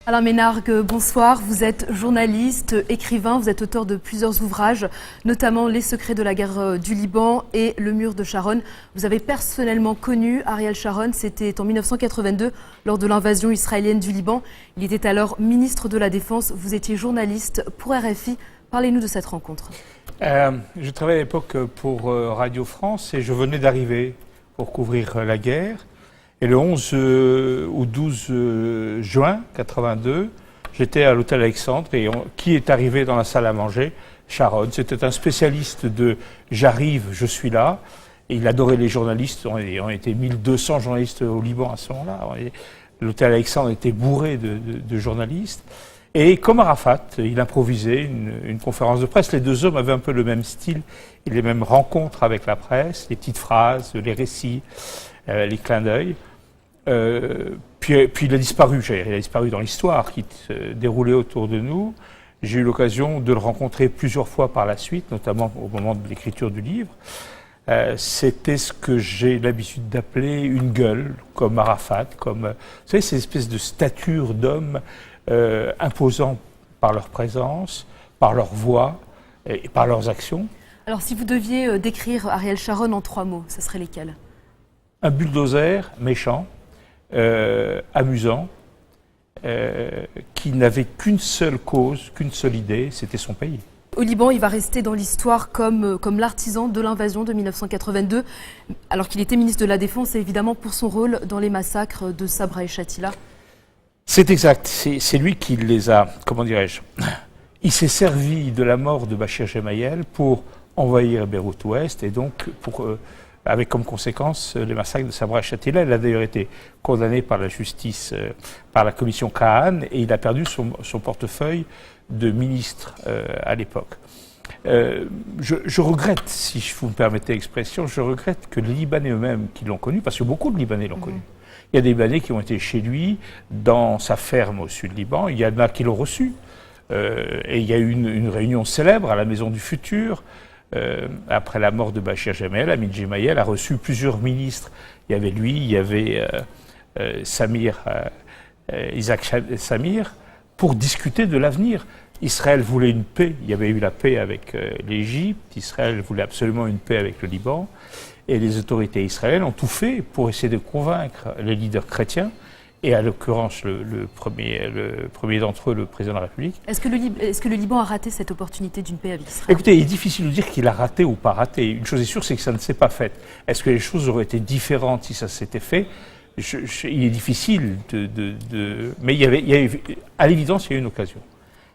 Alain Ménargue, bonsoir. Vous êtes journaliste, écrivain, vous êtes auteur de plusieurs ouvrages, notamment Les secrets de la guerre du Liban et Le mur de Sharon. Vous avez personnellement connu Ariel Sharon, c'était en 1982, lors de l'invasion israélienne du Liban. Il était alors ministre de la Défense, vous étiez journaliste pour RFI. Parlez-nous de cette rencontre. Je travaillais à l'époque pour Radio France et je venais d'arriver pour couvrir la guerre. Et le 11 ou 12 juin 82, j'étais à l'hôtel Alexandre et qui est arrivé dans la salle à manger? Sharon. C'était un spécialiste de « j'arrive, je suis là ». Et il adorait les journalistes. On était 1200 journalistes au Liban à ce moment-là. L'hôtel Alexandre était bourré de journalistes. Et comme Arafat, il improvisait une conférence de presse. Les deux hommes avaient un peu le même style et les mêmes rencontres avec la presse, les petites phrases, les récits, les clins d'œil. Puis il a disparu. Il a disparu dans l'histoire qui se déroulait autour de nous. J'ai eu l'occasion de le rencontrer plusieurs fois par la suite, notamment au moment de l'écriture du livre. C'était ce que j'ai l'habitude d'appeler une gueule, comme Arafat, comme vous savez, ces espèces de statures d'hommes imposants par leur présence, par leur voix et par leurs actions. Alors si vous deviez décrire Ariel Sharon en 3 mots, ce serait lesquels? Un bulldozer méchant, amusant, qui n'avait qu'une seule cause, qu'une seule idée, c'était son pays. Au Liban, il va rester dans l'histoire comme l'artisan de l'invasion de 1982, alors qu'il était ministre de la Défense, et évidemment pour son rôle dans les massacres de Sabra et Shatila. C'est exact, c'est lui qui les a, comment dirais-je, il s'est servi de la mort de Bachir Gemayel pour envahir Beyrouth-Ouest et donc avec comme conséquence les massacres de Sabra et Shatila. Il a d'ailleurs été condamné par la justice, par la commission Kahan, et il a perdu son portefeuille de ministre à l'époque. Je regrette, si vous me permettez l'expression, je regrette que les Libanais eux-mêmes qui l'ont connu, parce que beaucoup de Libanais l'ont connu. Il y a des Libanais qui ont été chez lui, dans sa ferme au sud Liban, il y en a qui l'ont reçu. Et il y a eu une réunion célèbre à la Maison du Futur, après la mort de Bachir Gemayel. Amin Gemayel a reçu plusieurs ministres. Il y avait lui, il y avait Isaac Samir, pour discuter de l'avenir. Israël voulait une paix, il y avait eu la paix avec l'Égypte, Israël voulait absolument une paix avec le Liban, et les autorités israéliennes ont tout fait pour essayer de convaincre les leaders chrétiens, et à l'occurrence le premier d'entre eux, le président de la République. Est-ce que le Liban a raté cette opportunité d'une paix avec Israël? Écoutez, il est difficile de dire qu'il a raté ou pas raté. Une chose est sûre, c'est que ça ne s'est pas fait. Est-ce que les choses auraient été différentes si ça s'était fait? Il est difficile mais il y avait, à l'évidence, il y a eu une occasion.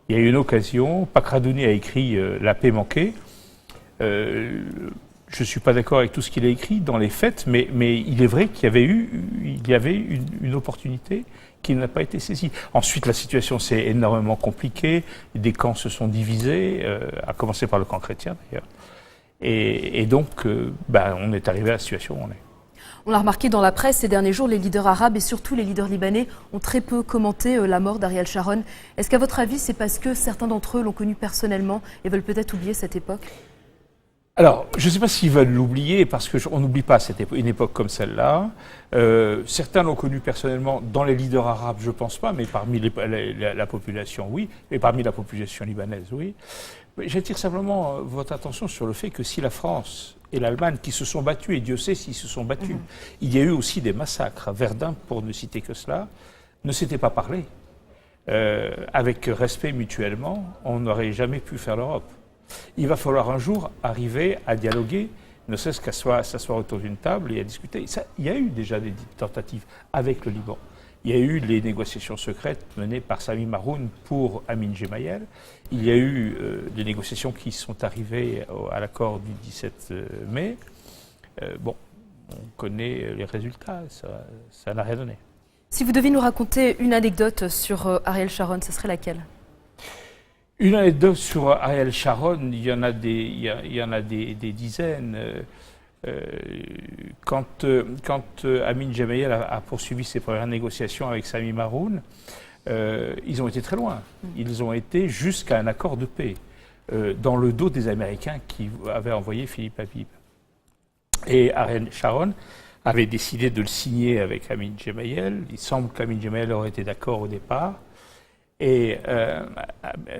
Il y a eu une occasion. Pakradouni a écrit La paix manquée. Je ne suis pas d'accord avec tout ce qu'il a écrit dans les faits, mais il est vrai qu'il y avait une opportunité qui n'a pas été saisie. Ensuite, la situation s'est énormément compliquée. Des camps se sont divisés, à commencer par le camp chrétien d'ailleurs. Et donc, on est arrivé à la situation où on est. On l'a remarqué dans la presse ces derniers jours, les leaders arabes et surtout les leaders libanais ont très peu commenté la mort d'Ariel Sharon. Est-ce qu'à votre avis, c'est parce que certains d'entre eux l'ont connu personnellement et veulent peut-être oublier cette époque? Alors, je ne sais pas s'ils veulent l'oublier, parce qu'on n'oublie pas une époque comme celle-là. Certains l'ont connu personnellement, dans les leaders arabes, je ne pense pas, mais parmi la population, oui, et parmi la population libanaise, oui. J'attire simplement votre attention sur le fait que si la France et l'Allemagne, qui se sont battus, et Dieu sait s'ils se sont battus, il y a eu aussi des massacres. Verdun, pour ne citer que cela, ne s'était pas parlé. Avec respect mutuellement, on n'aurait jamais pu faire l'Europe. Il va falloir un jour arriver à dialoguer, ne serait-ce qu'à s'asseoir autour d'une table et à discuter. Il y a eu déjà des tentatives avec le Liban. Il y a eu les négociations secrètes menées par Sami Maroun pour Amin Gemayel. Il y a eu des négociations qui sont arrivées à l'accord du 17 mai. On connaît les résultats, ça n'a rien donné. Si vous deviez nous raconter une anecdote sur Ariel Sharon, ce serait laquelle? Une anecdote sur Ariel Sharon, il y en a des dizaines. Quand Amin Gemayel a poursuivi ses premières négociations avec Sami Maroun, ils ont été très loin. Ils ont été jusqu'à un accord de paix, dans le dos des Américains qui avaient envoyé Philippe Habib. Et Ariel Sharon avait décidé de le signer avec Amin Gemayel. Il semble qu'Amin Gemayel aurait été d'accord au départ. Et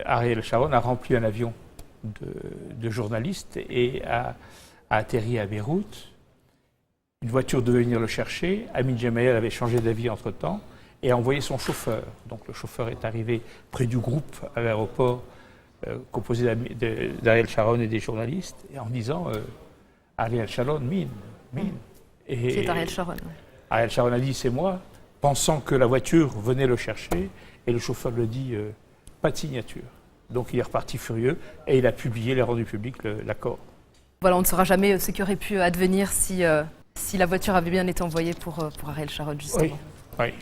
Ariel Sharon a rempli un avion de journalistes et a atterri à Beyrouth. Une voiture devait venir le chercher. Amin Gemayel avait changé d'avis entre-temps et a envoyé son chauffeur. Donc le chauffeur est arrivé près du groupe à l'aéroport composé d'Ariel Sharon et des journalistes et en disant Ariel Sharon, Min. Qui est Ariel Sharon. Ariel Sharon a dit c'est moi, pensant que la voiture venait le chercher et le chauffeur lui dit pas de signature. Donc il est reparti furieux et il a publié, il a rendu public l'accord. Voilà, on ne saura jamais ce qui aurait pu advenir si la voiture avait bien été envoyée pour Ariel Sharon, justement. Oui.